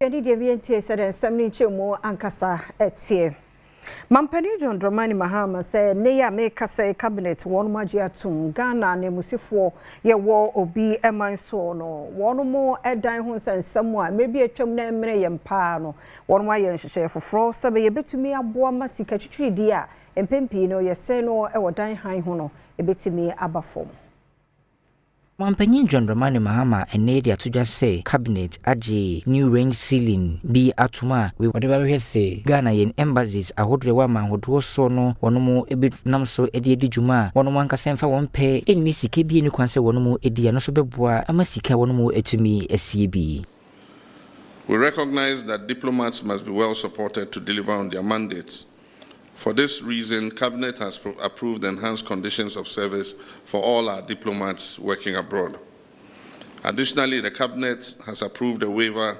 Yadi deviantie said and some chemo ankasa etie. Mampani John Dramani Mahama said neya make say cabinet one majiatum Ghana ne musifo ye wo obi eman so no one more edan ho sen someone maybe atwam na emre ye mpa no one more ye nhye foforo sabe ye betumi aboa masika twitwi di a empempi no ye se no e wodan han ho no e betumi abafom. Mampani John Dramani Mahama ene dia to just say cabinet aje new range ceiling bi atuma we whatever we say Ghana yen embassies ahodre wa manhodo so no wono ebit nam so edi djuma wono anka semfa won pe eni sike bi eni kwan se wono edi no so beboa ama sika wono etumi asie bi. We recognize that diplomats must be well supported to deliver on their mandates. For this reason, Cabinet has approved enhanced conditions of service for all our diplomats working abroad. Additionally, the Cabinet has approved a waiver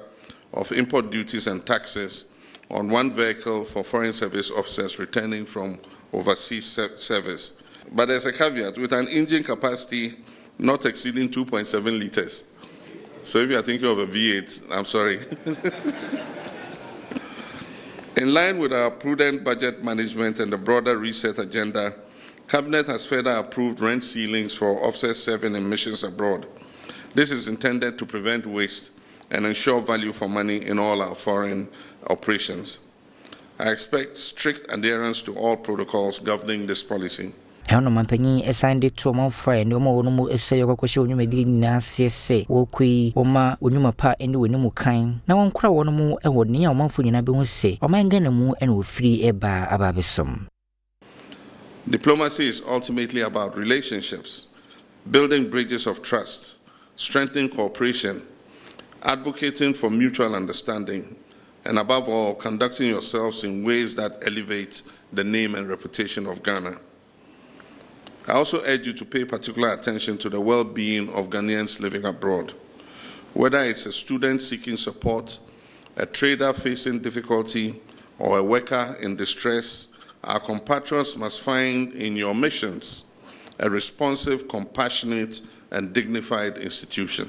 of import duties and taxes on one vehicle for foreign service officers returning from overseas service. But there's a caveat, with an engine capacity not exceeding 2.7 liters. So if you are thinking of a V8, I'm sorry. In line with our prudent budget management and the broader reset agenda, Cabinet has further approved rent ceilings for officers serving in missions abroad. This is intended to prevent waste and ensure value for money in all our foreign operations. I expect strict adherence to all protocols governing this policy. Eno mampani esigned to my friend omo no ese yokokoshi onyumedi na sese wokui oma onyuma pa ende wenimu kan na wonkura wono e woni a omanfo nyina be hu se omangana mu ene wo free eba ababesom. Diplomacy is ultimately about relationships, building bridges of trust, strengthening cooperation, advocating for mutual understanding, and above all, conducting yourselves in ways that elevate the name and reputation of Ghana. I also urge you to pay particular attention to the well-being of Ghanaians living abroad. Whether it's a student seeking support, a trader facing difficulty, or a worker in distress, our compatriots must find in your missions a responsive, compassionate, and dignified institution.